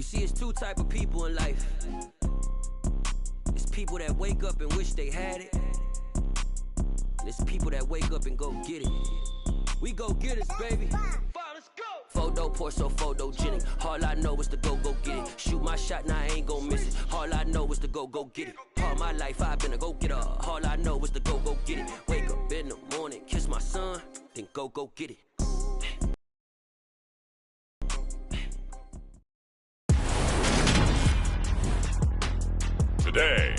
See, it's two type of people in life. It's people that wake up and wish they had it. And it's people that wake up and go get it. We go get it, baby. Photo poor, so photogenic. All I know is to go get it. Shoot my shot, now I ain't gon' miss it. All I know is to go get it. All my life I've been a go-getter. All I know is to go get it. Wake up in the morning, kiss my son, then go get it. Today,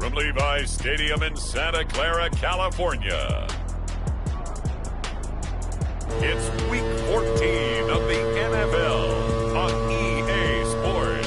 from Levi's Stadium in Santa Clara, California, it's Week 14 of the NFL on EA Sports.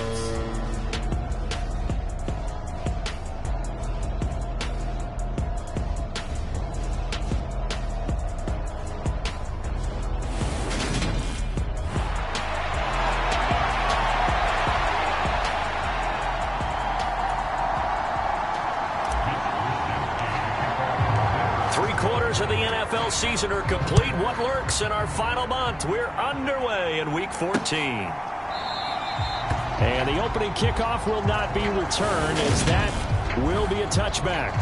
Of the NFL season are complete. What lurks in our final month? We're underway in Week 14. And the opening kickoff will not be returned, as that will be a touchback.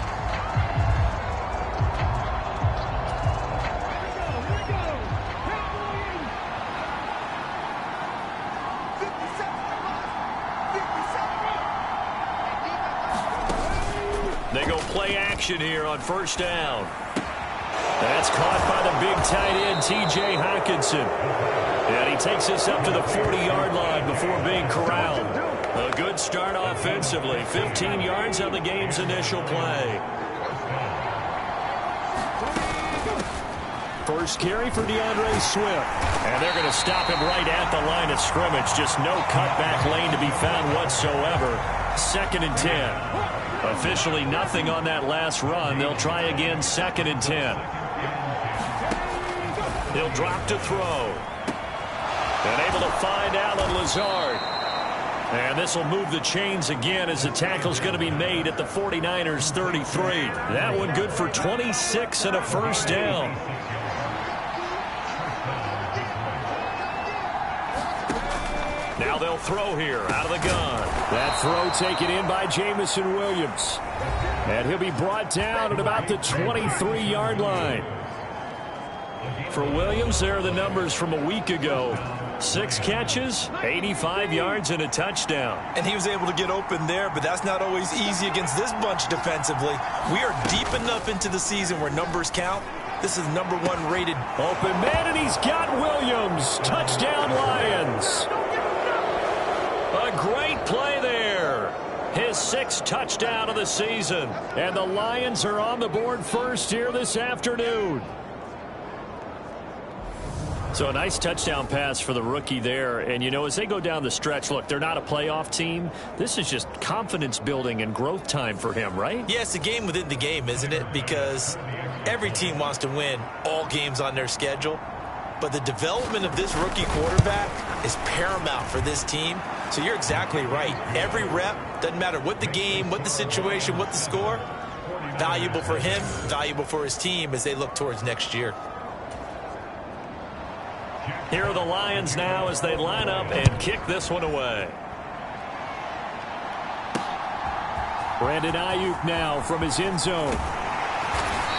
They go play action here on first down. That's caught by the big tight end, T.J. Hockenson. And he takes us up to the 40-yard line before being corralled. A good start offensively. 15 yards on the game's initial play. First carry for DeAndre Swift. And they're going to stop him right at the line of scrimmage. Just no cutback lane to be found whatsoever. 2nd and 10. Officially nothing on that last run. They'll try again, 2nd and 10. He'll drop to throw. And able to find Allen Lazard. And this will move the chains again as the tackle's going to be made at the 49ers 33. That one good for 26 and a first down. Now they'll throw here out of the gun. That throw taken in by Jamison Williams. And he'll be brought down at about the 23-yard line. For Williams, there are the numbers from a week ago. 6 catches, 85 yards, and a touchdown. And he was able to get open there, but that's not always easy against this bunch defensively. We are deep enough into the season where numbers count. This is #1 rated. Open man, and he's got Williams. Touchdown, Lions. A great play there. His 6th touchdown of the season. And the Lions are on the board first here this afternoon. So a nice touchdown pass for the rookie there. And, you know, as they go down the stretch, look, they're not a playoff team. This is just confidence building and growth time for him, right? Yeah, it's a game within the game, isn't it? Because every team wants to win all games on their schedule. But the development of this rookie quarterback is paramount for this team. So you're exactly right. Every rep, doesn't matter what the game, what the situation, what the score, valuable for him, valuable for his team as they look towards next year. Here are the Lions now as they line up and kick this one away. Brandon Ayuk now from his end zone.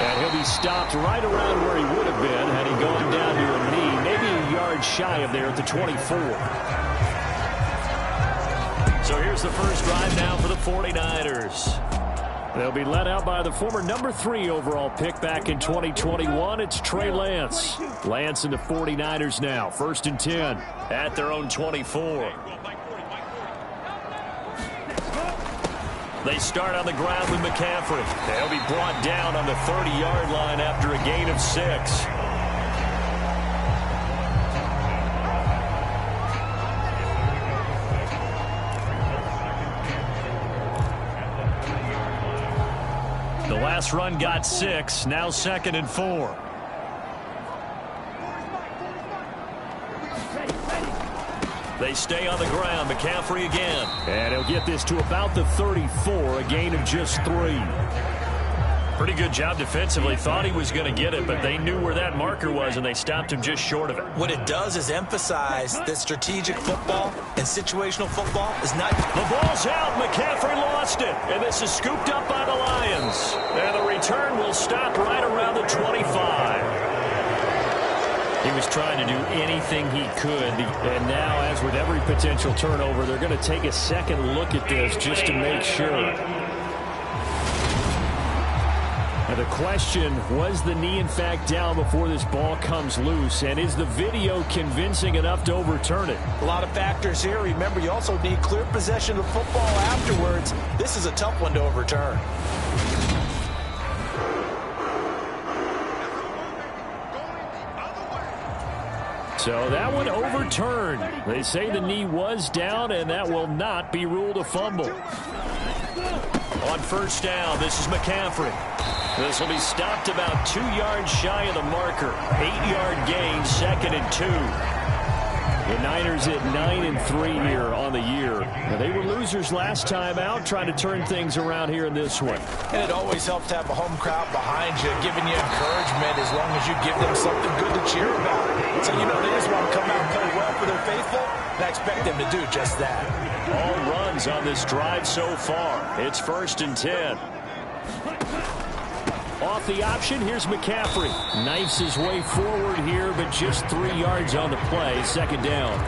And he'll be stopped right around where he would have been had he gone down to a knee, maybe a yard shy of there at the 24. So here's the first drive now for the 49ers. They'll be led out by the former #3 overall pick back in 2021. It's Trey Lance. Lance and the 49ers now. 1st and 10 at their own 24. They start on the ground with McCaffrey. They'll be brought down on the 30-yard line after a gain of 6. The last run got 6. Now 2nd and 4. They stay on the ground. McCaffrey again. And he'll get this to about the 34, a gain of just 3. Pretty good job defensively. Thought he was going to get it, but they knew where that marker was, and they stopped him just short of it. What it does is emphasize that strategic football and situational football is not... The ball's out. McCaffrey lost it, and this is scooped up by the Lions. And the return will stop right around the 25. He was trying to do anything he could, and now, as with every potential turnover, they're going to take a second look at this just to make sure. Now the question, was the knee in fact down before this ball comes loose, and is the video convincing enough to overturn it? A lot of factors here. Remember, you also need clear possession of football afterwards. This is a tough one to overturn. So that one overturned. They say the knee was down, and that will not be ruled a fumble. On first down, this is McCaffrey. This will be stopped about 2 yards shy of the marker. 8-yard gain, 2nd and 2. The Niners at 9-3 here on the year. Now, they were losers last time out, trying to turn things around here in this one. And it always helps to have a home crowd behind you, giving you encouragement as long as you give them something good to cheer about. So you know they just want to come out and play well for their faithful, and I expect them to do just that. All runs on this drive so far. It's 1st and 10. Off the option, here's McCaffrey. Knifes his way forward here, but just 3 yards on the play. 2nd down.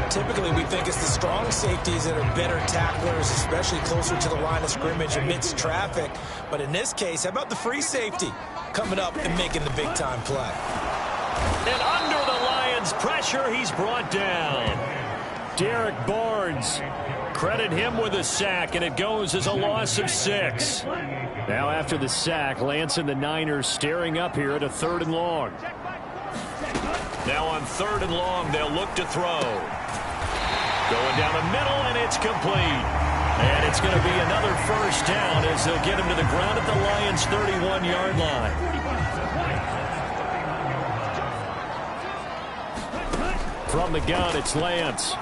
Typically, we think it's the strong safeties that are better tacklers, especially closer to the line of scrimmage amidst traffic. But in this case, how about the free safety coming up and making the big-time play? And under the Lions' pressure, he's brought down. Derek Barnes. Credit him with a sack, and it goes as a loss of 6. Now after the sack, Lance and the Niners staring up here at a 3rd and long. Now on 3rd and long, they'll look to throw. Going down the middle, and it's complete. And it's going to be another 1st down as they'll get him to the ground at the Lions' 31-yard line. From the gun, it's Lance.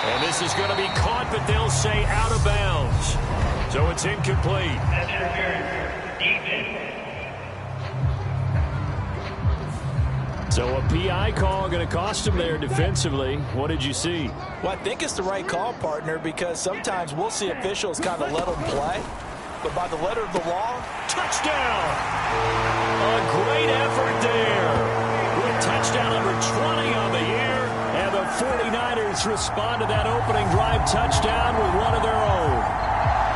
And this is going to be caught, but they'll say out of bounds. So it's incomplete. So a PI call going to cost him there defensively. What did you see? Well, I think it's the right call, partner, because sometimes we'll see officials kind of let them play. But by the letter of the law, touchdown! A great effort there. With touchdown number 20 on the year. And the 49ers respond to that opening drive touchdown with one of their own.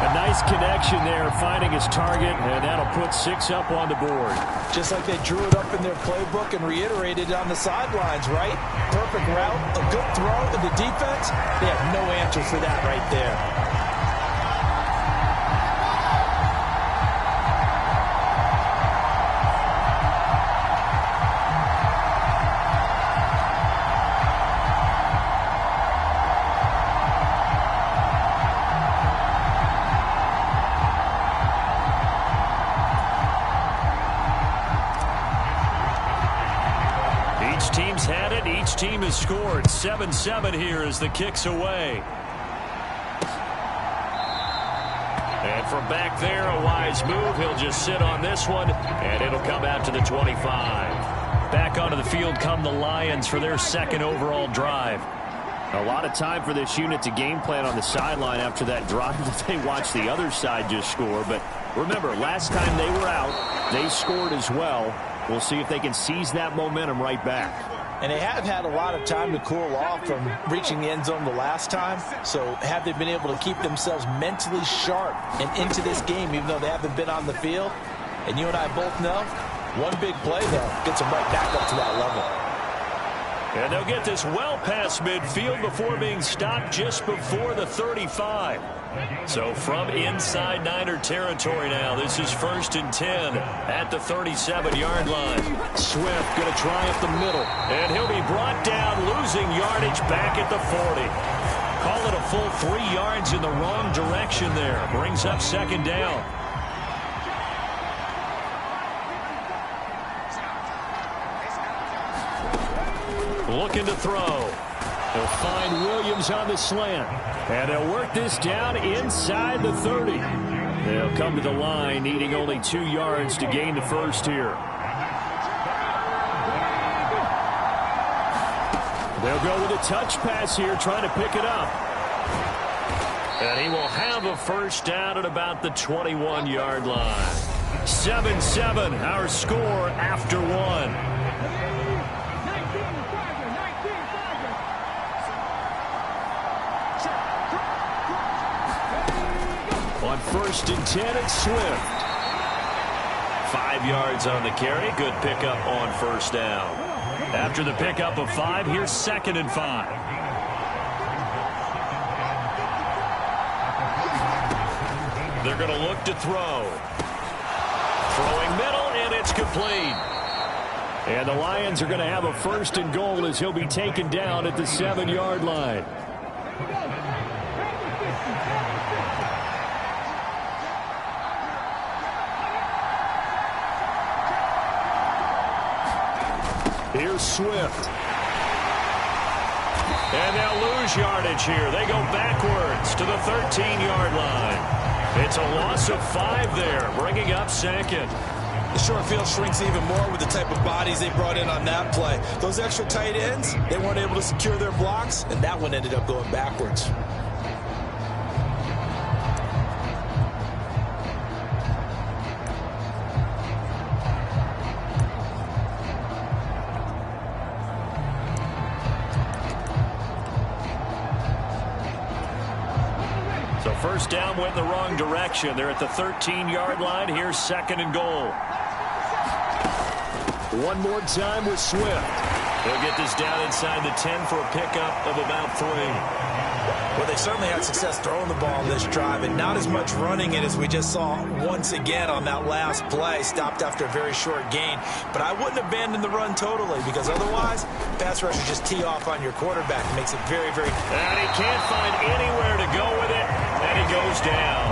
A nice connection there, finding his target, and that'll put 6 up on the board. Just like they drew it up in their playbook and reiterated it on the sidelines, right? Perfect route, a good throw, and the defense, they have no answer for that right there. Each team has scored 7-7 here as the kick's away. And from back there, a wise move. He'll just sit on this one, and it'll come out to the 25. Back onto the field come the Lions for their 2nd overall drive. A lot of time for this unit to game plan on the sideline after that drive that they watched the other side just score. But remember, last time they were out, they scored as well. We'll see if they can seize that momentum right back. And they have had a lot of time to cool off from reaching the end zone the last time. So have they been able to keep themselves mentally sharp and into this game, even though they haven't been on the field? And you and I both know, one big play, though, gets them right back up to that level. And they'll get this well past midfield before being stopped just before the 35. So from inside Niner territory now, this is 1st and 10 at the 37-yard line. Swift going to try up the middle, and he'll be brought down, losing yardage back at the 40. Call it a full 3 yards in the wrong direction there. Brings up 2nd down. Looking to throw. They'll find Williams on the slant. And they'll work this down inside the 30. They'll come to the line, needing only 2 yards to gain the first here. They'll go with a touch pass here, trying to pick it up. And he will have a first down at about the 21-yard line. 7-7, our score after 1. On 1st and 10, it's Swift. 5 yards on the carry. Good pickup on first down. After the pickup of 5, here's 2nd and 5. They're going to look to throw. Throwing middle, and it's complete. And the Lions are going to have a 1st and goal as he'll be taken down at the 7-yard line. Here's Swift. And they'll lose yardage here. They go backwards to the 13-yard line. It's a loss of 5 there, bringing up 2nd. The short field shrinks even more with the type of bodies they brought in on that play. Those extra tight ends, they weren't able to secure their blocks, and that one ended up going backwards. So first down went the wrong direction. They're at the 13-yard line. Here's 2nd and goal. One more time with Swift. They'll get this down inside the 10 for a pickup of about 3. Well, they certainly had success throwing the ball in this drive, and not as much running it as we just saw once again on that last play. Stopped after a very short gain. But I wouldn't abandon the run totally, because otherwise, pass rushers just tee off on your quarterback. It makes it very, very... And he can't find anywhere to go with it, and he goes down.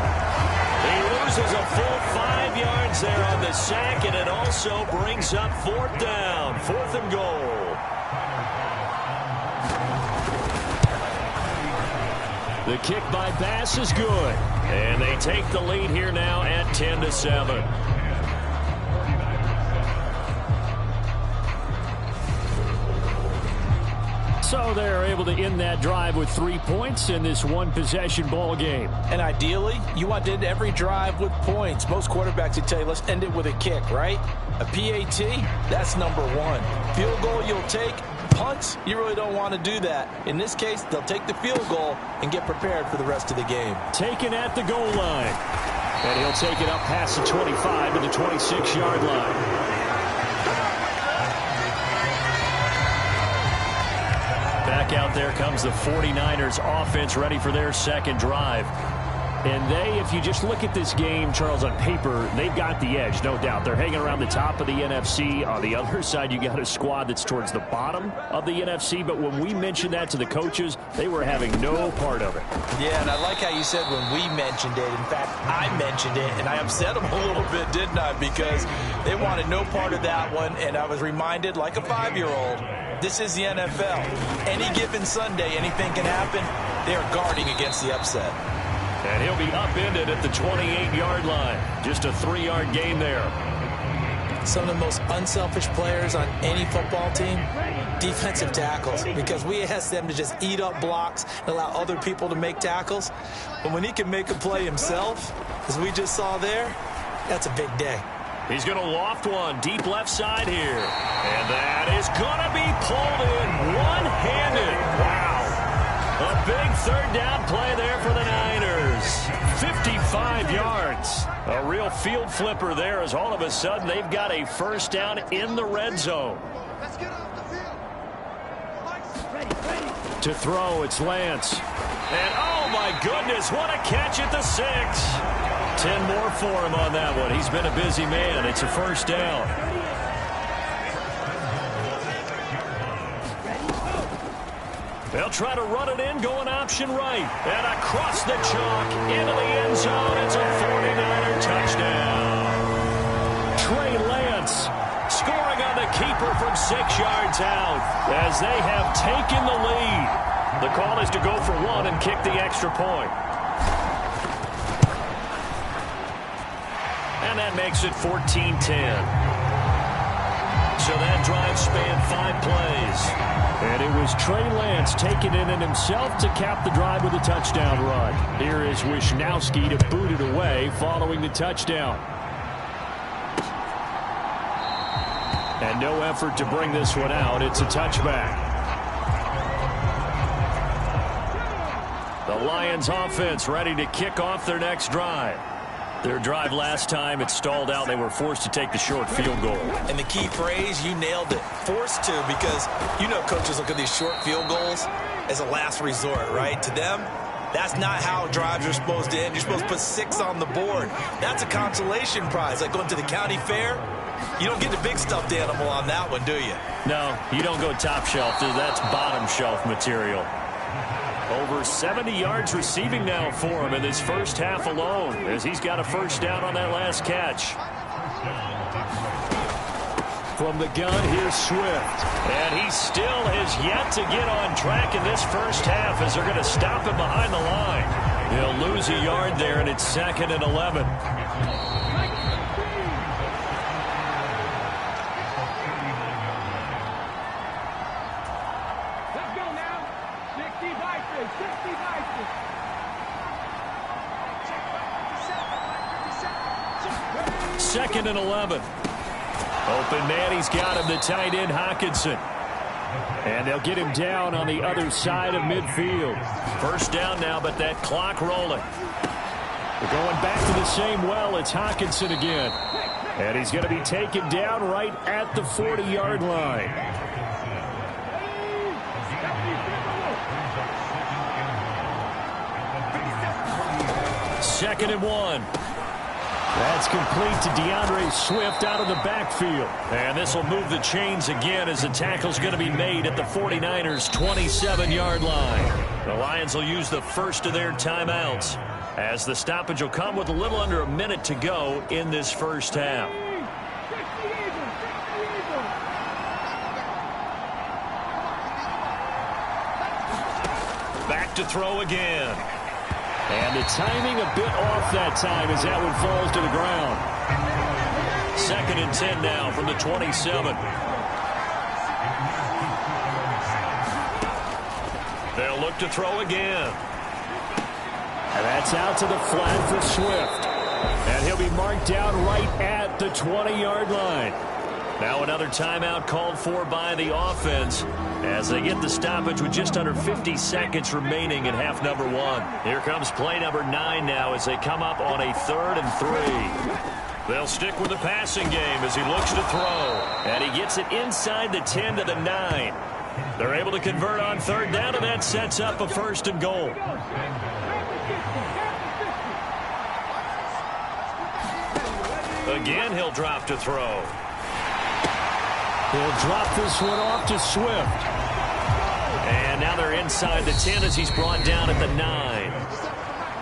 He loses a full 5 yards there on the sack, and it also brings up 4th down. 4th and goal. The kick by Bass is good. And they take the lead here now at 10-7. So they're able to end that drive with 3 points in this one-possession ball game. And ideally, you want to end every drive with points. Most quarterbacks would tell you, let's end it with a kick, right? A PAT, that's number 1. Field goal you'll take. Punts, you really don't want to do that. In this case, they'll take the field goal and get prepared for the rest of the game. Taken at the goal line. And he'll take it up past the 25 to the 26-yard line. Back out there comes the 49ers offense, ready for their 2nd drive. And they, if you just look at this game, Charles, on paper, they've got the edge, no doubt. They're hanging around the top of the NFC. On the other side, you got a squad that's towards the bottom of the NFC. But when we mentioned that to the coaches, they were having no part of it. Yeah, and I like how you said when we mentioned it. In fact, I mentioned it, and I upset them a little bit, didn't I? Because they wanted no part of that one, and I was reminded, like a 5-year-old, this is the NFL. Any given Sunday, anything can happen. They are guarding against the upset. And he'll be upended at the 28-yard line. Just a 3-yard gain there. Some of the most unselfish players on any football team, defensive tackles, because we ask them to just eat up blocks and allow other people to make tackles. But when he can make a play himself, as we just saw there, that's a big day. He's going to loft one deep left side here. And that is going to be pulled in one-handed. Wow. A big 3rd down play there for the Niners. 55 yards. A real field flipper there as all of a sudden they've got a 1st down in the red zone. Let's get off the field. Ready. To throw, it's Lance. And oh my goodness, what a catch at the 6. 10 more for him on that one. He's been a busy man. It's a 1st down. They'll try to run it in, going option right. And across the chalk, into the end zone. It's a 49er touchdown. Trey Lance scoring on the keeper from 6 yards out as they have taken the lead. The call is to go for 1 and kick the extra point. And that makes it 14-10. So that drive spanned 5 plays. And it was Trey Lance taking it in himself to cap the drive with a touchdown run. Here is Wisnowski to boot it away following the touchdown. And no effort to bring this one out. It's a touchback. The Lions offense ready to kick off their next drive. Their drive last time, it stalled out. They were forced to take the short field goal. And the key phrase, you nailed it. Forced to, because you know coaches look at these short field goals as a last resort, right? To them, that's not how drives are supposed to end. You're supposed to put 6 on the board. That's a consolation prize, like going to the county fair. You don't get the big stuffed animal on that one, do you? No, you don't go top shelf. That's bottom shelf material. Over 70 yards receiving now for him in this first half alone, as he's got a first down on that last catch. From the gun, here's Swift. And he still has yet to get on track in this first half, as they're going to stop him behind the line. He'll lose a yard there, and it's 2nd and 11. Second and 11. Open man, he's got him, the tight end, Hockenson. And they'll get him down on the other side of midfield. First down now, but that clock rolling. We're going back to the same well. It's Hockenson again. And he's going to be taken down right at the 40-yard line. Second and 1. That's complete to DeAndre Swift out of the backfield. And this will move the chains again, as the tackle's going to be made at the 49ers' 27-yard line. The Lions will use the first of their timeouts, as the stoppage will come with a little under a minute to go in this first half. Back to throw again. And the timing a bit off that time, as that one falls to the ground. 2nd and 10 now from the 27. They'll look to throw again. And that's out to the flat for Swift. And he'll be marked down right at the 20-yard line. Now another timeout called for by the offense, as they get the stoppage with just under 50 seconds remaining in half number 1. Here comes play number 9 now, as they come up on a 3rd and 3. They'll stick with the passing game as he looks to throw. And he gets it inside the 10 to the 9. They're able to convert on 3rd down, and that sets up a 1st and goal. Again, he'll drop to throw. He'll drop this one off to Swift. And now they're inside the 10 as he's brought down at the 9.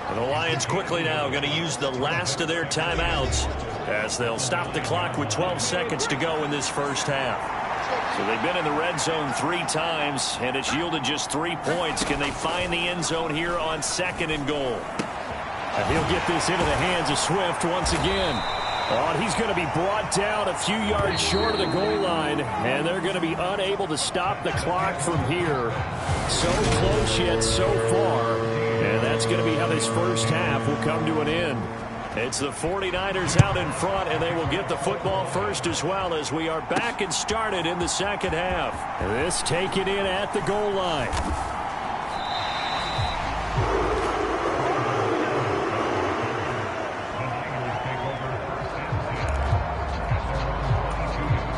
And the Lions quickly now going to use the last of their timeouts, as they'll stop the clock with 12 seconds to go in this first half. So they've been in the red zone 3 times, and it's yielded just 3 points. Can they find the end zone here on 2nd and goal? And he'll get this into the hands of Swift once again. Oh, and he's going to be brought down a few yards short of the goal line, and they're going to be unable to stop the clock from here. So close yet so far, and that's going to be how this first half will come to an end. It's the 49ers out in front, and they will get the football first as well, as we are back and started in the second half. And this taken in at the goal line.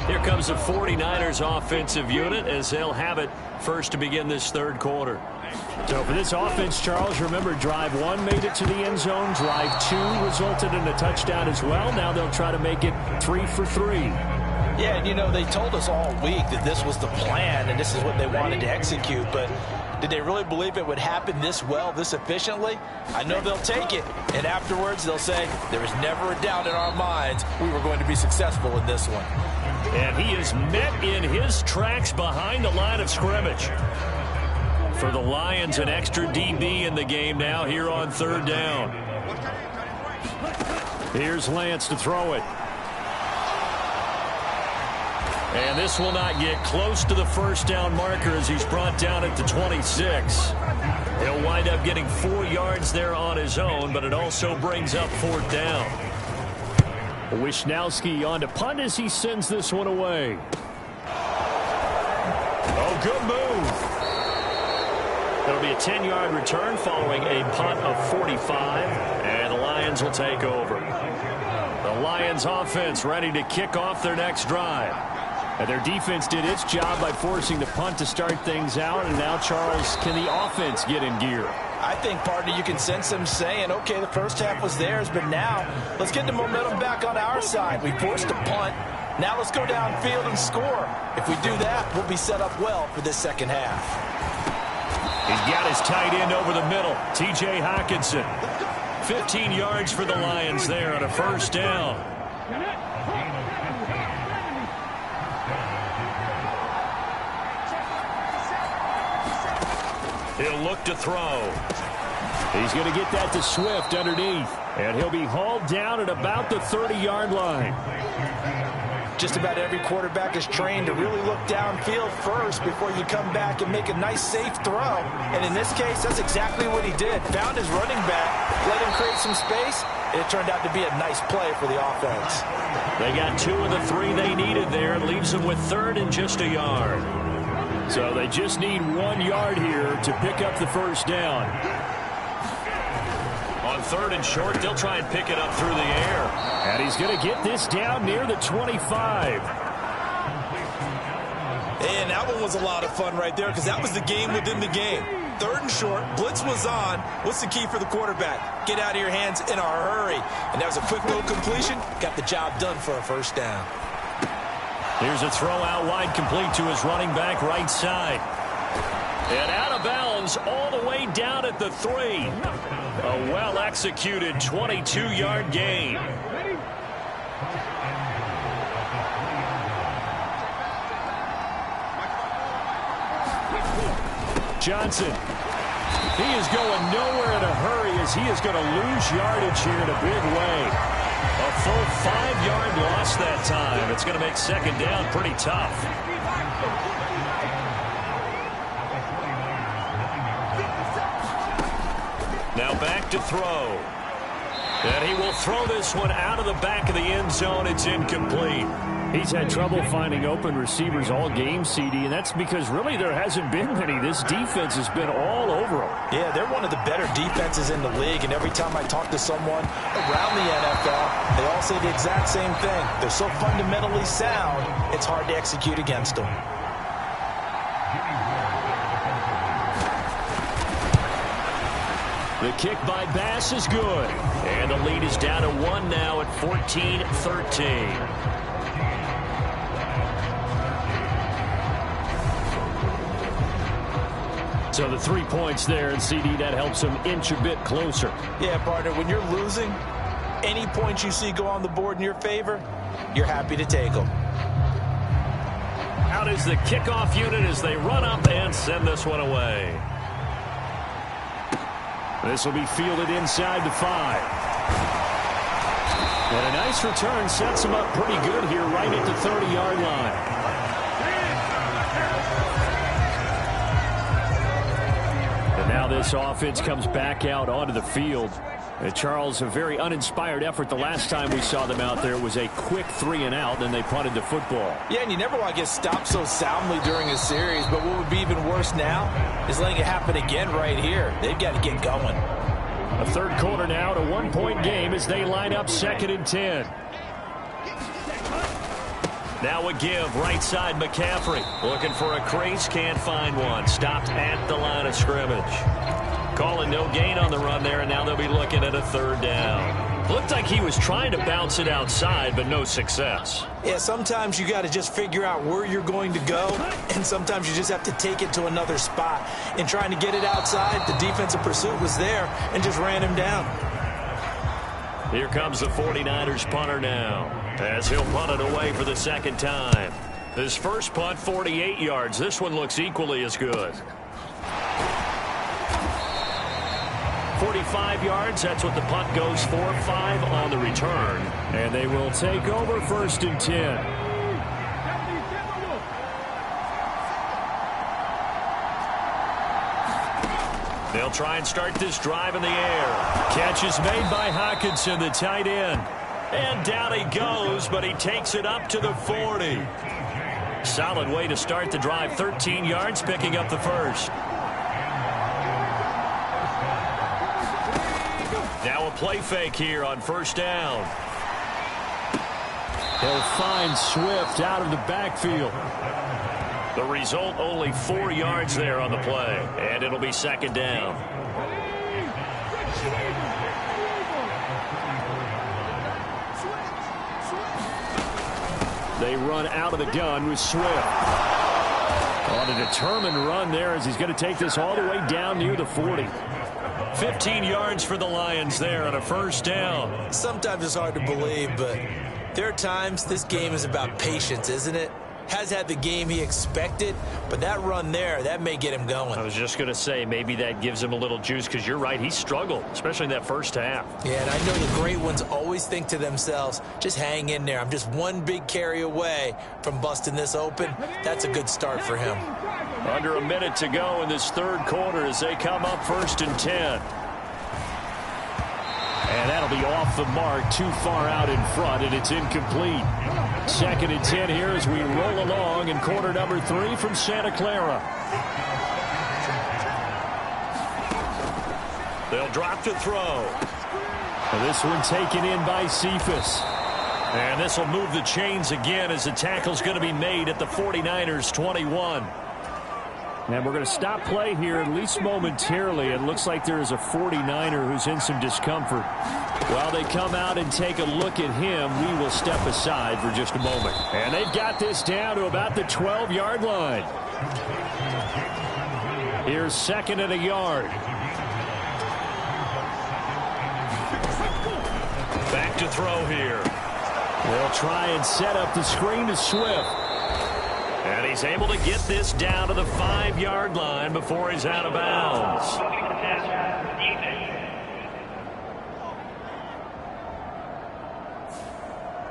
Here comes the 49ers offensive unit, as they'll have it first to begin this 3rd quarter. So for this offense, Charles, remember, drive 1 made it to the end zone. Drive 2 resulted in a touchdown as well. Now they'll try to make it 3 for 3. Yeah, and you know, they told us all week that this was the plan and this is what they wanted to execute, but did they really believe it would happen this well, this efficiently? I know they'll take it, and afterwards they'll say, there was never a doubt in our minds we were going to be successful in this one. And he is met in his tracks behind the line of scrimmage. For the Lions, an extra DB in the game now here on 3rd down. Here's Lance to throw it. And this will not get close to the first down marker as he's brought down at the 26. He'll wind up getting 4 yards there on his own, but it also brings up 4th down. Wisnowski on to punt as he sends this one away. Oh, good move. It'll be a 10-yard return following a punt of 45, and the Lions will take over. The Lions offense ready to kick off their next drive. And their defense did its job by forcing the punt to start things out. And now, Charles, can the offense get in gear? I think, partner, you can sense them saying, okay, the first half was theirs, but now let's get the momentum back on our side. We forced a punt. Now let's go downfield and score. If we do that, we'll be set up well for this second half. He's got his tight end over the middle, T.J. Hockenson. 15 yards for the Lions there on a first down. He'll look to throw. He's going to get that to Swift underneath. And he'll be hauled down at about the 30-yard line. Just about every quarterback is trained to really look downfield first before you come back and make a nice, safe throw. And in this case, that's exactly what he did. Found his running back, let him create some space, and it turned out to be a nice play for the offense. They got 2 of the 3 they needed there. It leaves them with 3rd and just a yard. So they just need 1 yard here to pick up the first down. On 3rd and short, they'll try and pick it up through the air. And he's going to get this down near the 25. And that one was a lot of fun right there because that was the game within the game. 3rd and short, blitz was on. What's the key for the quarterback? Get out of your hands in a hurry. And that was a quick little completion. Got the job done for a first down. Here's a throw out wide, complete to his running back right side. And out of bounds all the way down at the 3. A well-executed 22-yard gain. Johnson. He is going nowhere in a hurry as he is going to lose yardage here in a big way. A full 5-yard loss that time. It's going to make second down pretty tough. Now back to throw. And he will throw this one out of the back of the end zone. It's incomplete. He's had trouble finding open receivers all game, CD, and that's because really there hasn't been many. This defense has been all over him. Yeah, they're one of the better defenses in the league, and every time I talk to someone around the NFL, they all say the exact same thing. They're so fundamentally sound, it's hard to execute against them. The kick by Bass is good. And the lead is down to 1 now at 14-13. So the 3 points there, and CD, that helps him inch a bit closer. Yeah, partner, when you're losing, any points you see go on the board in your favor, you're happy to take them. Out is the kickoff unit as they run up and send this one away. This will be fielded inside the 5. And a nice return sets him up pretty good here right at the 30-yard line. And now this offense comes back out onto the field. Charles, a very uninspired effort the last time we saw them out there was a quick 3 and out, then they punted the football. Yeah, and you never want to get stopped so soundly during a series, but what would be even worse now is letting it happen again right here. They've got to get going. A third quarter now, to 1-point game as they line up 2nd and 10. Now a give, right side McCaffrey. Looking for a crease, can't find one. Stopped at the line of scrimmage. Calling no gain on the run there, and now they'll be looking at a 3rd down. Looked like he was trying to bounce it outside, but no success. Yeah, sometimes you got to just figure out where you're going to go, and sometimes you just have to take it to another spot. In trying to get it outside, the defensive pursuit was there and just ran him down. Here comes the 49ers punter now, as he'll punt it away for the 2nd time. His first punt, 48 yards. This one looks equally as good. 45 yards. That's what the punt goes for. 5 on the return. And they will take over 1st and 10. They'll try and start this drive in the air. Catch is made by Hawkinson, the tight end. And down he goes, but he takes it up to the 40. Solid way to start the drive. 13 yards, picking up the first. Now a play fake here on 1st down. He'll find Swift out of the backfield. The result, only 4 yards there on the play. And it'll be 2nd down. They run out of the gun with Swift. On a determined run there as he's going to take this all the way down near the 40. 15 yards for the Lions there on a 1st down. Sometimes it's hard to believe, but there are times this game is about patience, isn't it? Has had the game he expected, but that run there, that may get him going. I was just going to say, maybe that gives him a little juice, because you're right, he struggled, especially in that 1st half. Yeah, and I know the great ones always think to themselves, just hang in there. I'm just one big carry away from busting this open. That's a good start for him. Under a minute to go in this 3rd quarter as they come up 1st and 10. And that'll be off the mark, too far out in front, and it's incomplete. 2nd and 10 here as we roll along in quarter number 3 from Santa Clara. They'll drop to throw. And this one taken in by Cephas. And this will move the chains again as the tackle's going to be made at the 49ers 21. And we're going to stop play here, at least momentarily. It looks like there is a 49er who's in some discomfort. While they come out and take a look at him, we will step aside for just a moment. And they've got this down to about the 12-yard line. Here's 2nd and a yard. Back to throw here. They'll try and set up the screen to Swift. And he's able to get this down to the 5-yard line before he's out of bounds.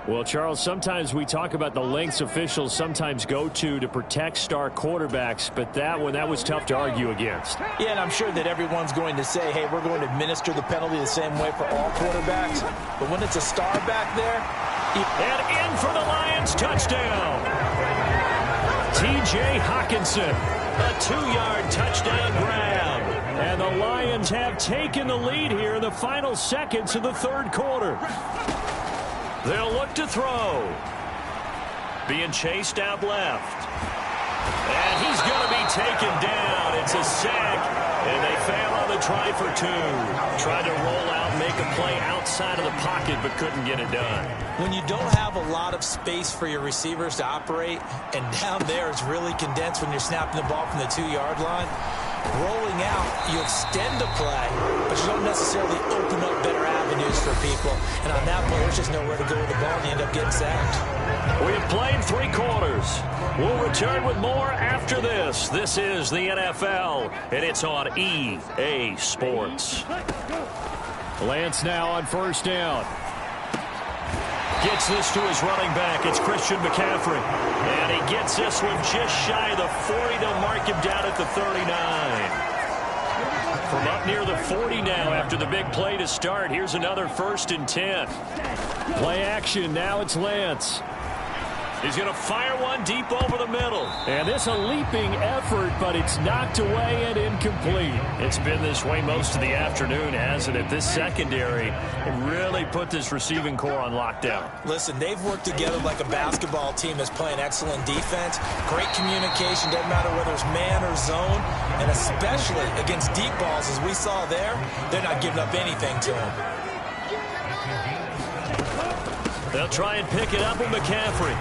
Well, Charles, sometimes we talk about the lengths officials sometimes go to protect star quarterbacks, but that one, that was tough to argue against. Yeah, and I'm sure that everyone's going to say, hey, we're going to administer the penalty the same way for all quarterbacks. But when it's a star back there... And in for the Lions, touchdown! T.J. Hawkinson, a 2-yard touchdown grab. And the Lions have taken the lead here in the final seconds of the 3rd quarter. They'll look to throw. Being chased out left. And he's going to be taken down. It's a sack, and they fail on the try for 2. Tried to roll out, make a play outside of the pocket, but couldn't get it done. When you don't have a lot of space for your receivers to operate, and down there it's really condensed when you're snapping the ball from the 2-yard line, rolling out, you extend the play, but you don't necessarily open up better avenues for people. And on that point, there's just nowhere to go with the ball, and you end up getting sacked. We have played 3 quarters. We'll return with more after this. This is the NFL, and it's on EA Sports. Lance now on 1st down. Gets this to his running back. It's Christian McCaffrey. And he gets this one just shy of the 40 to mark him down at the 39. From up near the 40 now after the big play to start. Here's another 1st and 10. Play action. Now it's Lance. He's going to fire one deep over the middle. And this a leaping effort, but it's knocked away and incomplete. It's been this way most of the afternoon, hasn't it? This secondary really put this receiving core on lockdown. Listen, they've worked together like a basketball team that's playing excellent defense. Great communication, doesn't matter whether it's man or zone. And especially against deep balls, as we saw there, they're not giving up anything to them. They'll try and pick it up with McCaffrey.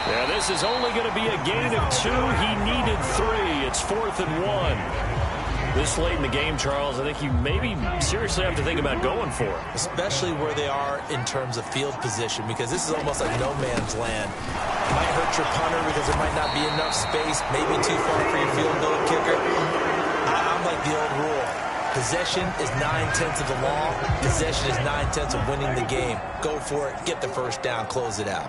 Yeah, this is only going to be a gain of 2. He needed 3. It's 4th and 1. This late in the game, Charles, I think you maybe seriously have to think about going for it. Especially where they are in terms of field position, because this is almost like no man's land. It might hurt your punter because there might not be enough space, maybe too far for your field goal kicker. I'm like the old rule. Possession is 9/10 of the law. Possession is 9/10 of winning the game. Go for it. Get the first down. Close it out.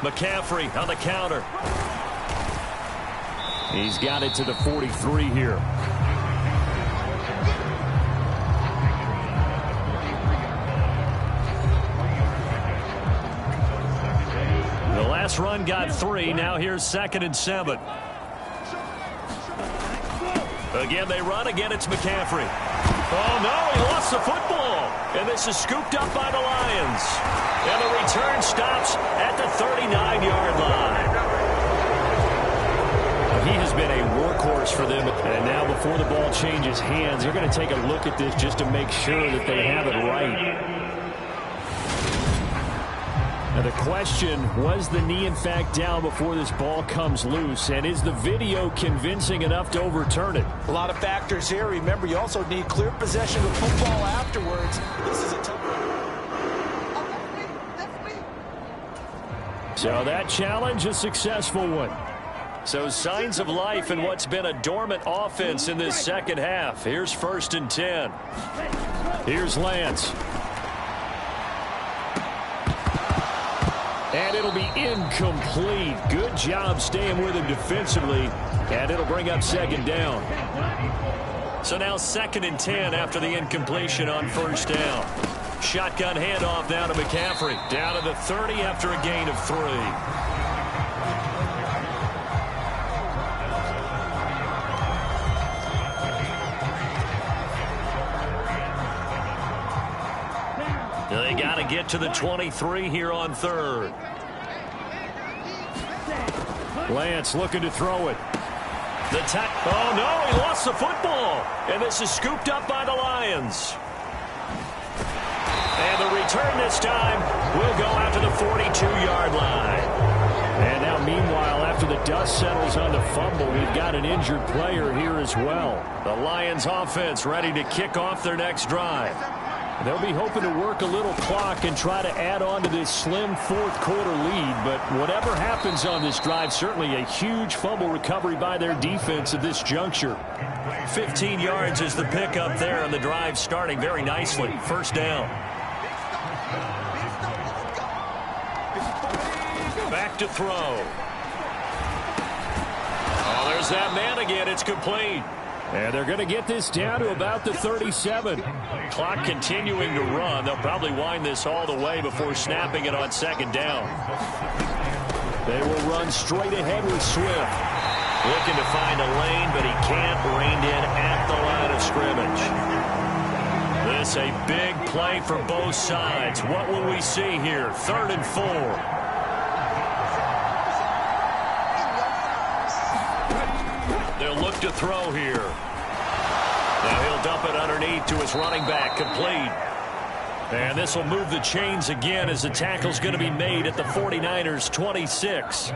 McCaffrey on the counter. He's got it to the 43 here. The last run got 3. Now here's 2nd and 7. Again, they run. Again, it's McCaffrey. Oh, no, he lost the football. And this is scooped up by the Lions. And the return stops at the 39-yard line. He has been a workhorse for them. And now before the ball changes hands, they're going to take a look at this just to make sure that they have it right. Now the question, was the knee in fact down before this ball comes loose? And is the video convincing enough to overturn it? A lot of factors here. Remember, you also need clear possession of football afterwards. This is a tough one. So that challenge, a successful one. So signs of life in what's been a dormant offense in this second half. Here's 1st and 10. Here's Lance. And it'll be incomplete. Good job staying with him defensively. And it'll bring up 2nd down. So now 2nd and 10 after the incompletion on 1st down. Shotgun handoff now to McCaffrey. Down to the 30 after a gain of 3. They got to get to the 23 here on 3rd. Lance looking to throw it. Oh, no, he lost the football. And this is scooped up by the Lions. And the return this time will go out to the 42-yard line. And now, meanwhile, after the dust settles on the fumble, we've got an injured player here as well. The Lions offense ready to kick off their next drive. They'll be hoping to work a little clock and try to add on to this slim 4th quarter lead. But whatever happens on this drive, certainly a huge fumble recovery by their defense at this juncture. 15 yards is the pickup there, and the drive starting very nicely. 1st down. Back to throw. Oh, there's that man again. It's complete. And they're going to get this down to about the 37. Clock continuing to run. They'll probably wind this all the way before snapping it on 2nd down. They will run straight ahead with Swift. Looking to find a lane, but he can't. Reined in at the line of scrimmage. This a big play for both sides. What will we see here? 3rd and 4. They'll look to throw here. Now he'll dump it underneath to his running back. Complete. And this will move the chains again as the tackle's going to be made at the 49ers 26.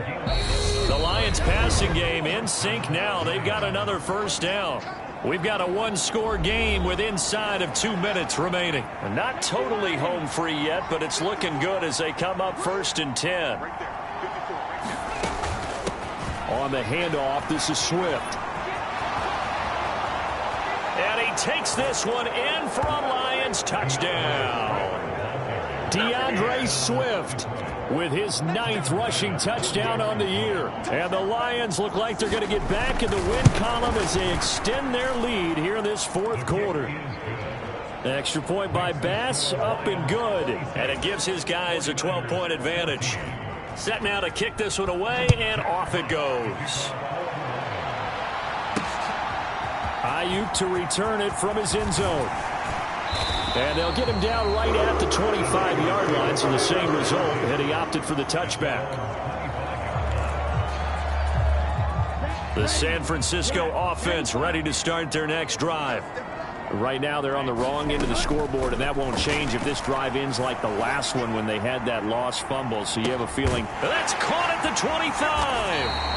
The Lions passing game in sync now. They've got another 1st down. We've got a 1-score game with inside of 2 minutes remaining. And not totally home free yet, but it's looking good as they come up 1st and 10. On the handoff, this is Swift. And he takes this one in for a Lions touchdown. DeAndre Swift with his 9th rushing touchdown on the year. And the Lions look like they're going to get back in the win column as they extend their lead here in this 4th quarter. Extra point by Bass, up and good. And it gives his guys a 12-point advantage. Set now to kick this one away, and off it goes. Ayuk to return it from his end zone. And they'll get him down right at the 25-yard line, so the same result, and he opted for the touchback. The San Francisco offense ready to start their next drive. Right now they're on the wrong end of the scoreboard, and that won't change if this drive ends like the last one when they had that lost fumble. So you have a feeling that's caught at the 25.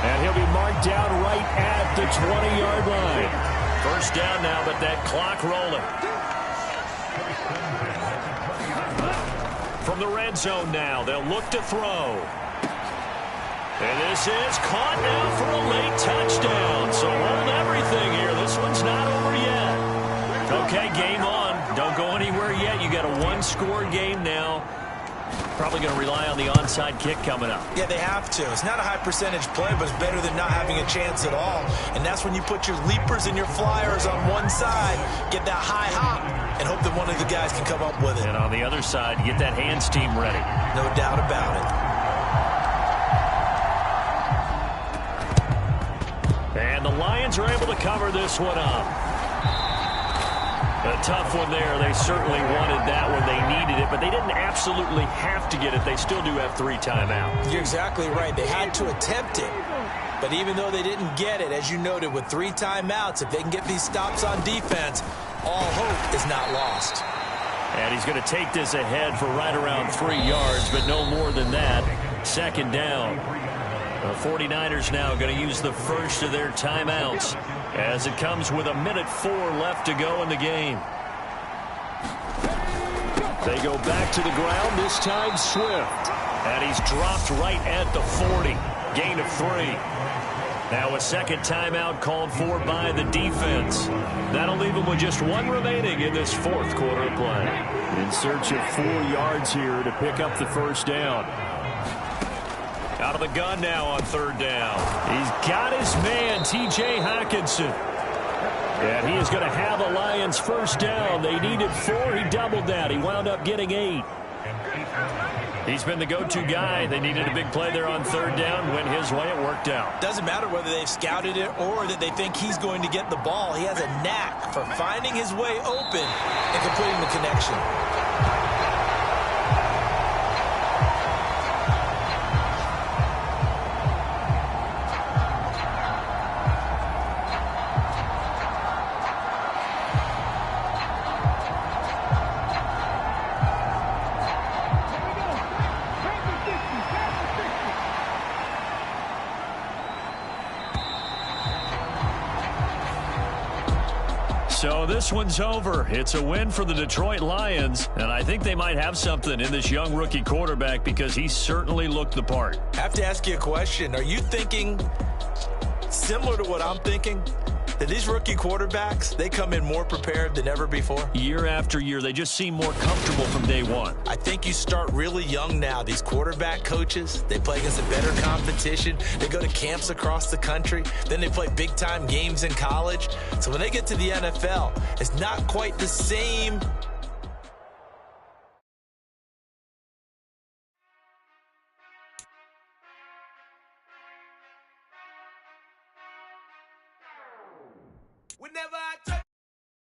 And he'll be marked down right at the 20-yard line. 1st down now, but that clock rolling. From the red zone now, they'll look to throw. And this is caught now for a late touchdown. So hold everything here. This one's not over yet. Okay, game on. Don't go anywhere yet. You got a one-score game now. Probably going to rely on the onside kick coming up. Yeah, they have to. It's not a high percentage play, but it's better than not having a chance at all. And that's when you put your leapers and your flyers on one side, get that high hop, and hope that one of the guys can come up with it. And on the other side, get that hands team ready. No doubt about it. And the Lions are able to cover this one up. A tough one there. They certainly wanted that when they needed it, but they didn't absolutely have to get it. They still do have 3 timeouts. You're exactly right. They had to attempt it. But even though they didn't get it, as you noted, with 3 timeouts, if they can get these stops on defense, all hope is not lost. And he's going to take this ahead for right around 3 yards, but no more than that. Second down. The 49ers now going to use the first of their timeouts as it comes with 1:04 left to go in the game. They go back to the ground, this time Swift. And he's dropped right at the 40. Gain of 3. Now a second timeout called for by the defense. That'll leave them with just 1 remaining in this fourth quarter of play. In search of 4 yards here to pick up the first down. Out of the gun now on third down. He's got his man, T.J. Hockenson. And he is going to have a Lions first down. They needed 4. He doubled that. He wound up getting 8. He's been the go-to guy. They needed a big play there on third down. Went his way. It worked out. Doesn't matter whether they've scouted it or that they think he's going to get the ball. He has a knack for finding his way open and completing the connection. So this one's over. It's a win for the Detroit Lions, and I think they might have something in this young rookie quarterback because he certainly looked the part. I have to ask you a question. Are you thinking similar to what I'm thinking? That these rookie quarterbacks, they come in more prepared than ever before? Year after year, they just seem more comfortable from day one. I think you start really young now. These quarterback coaches, they play against a better competition. They go to camps across the country. Then they play big-time games in college. So when they get to the NFL, it's not quite the same. Whenever I touch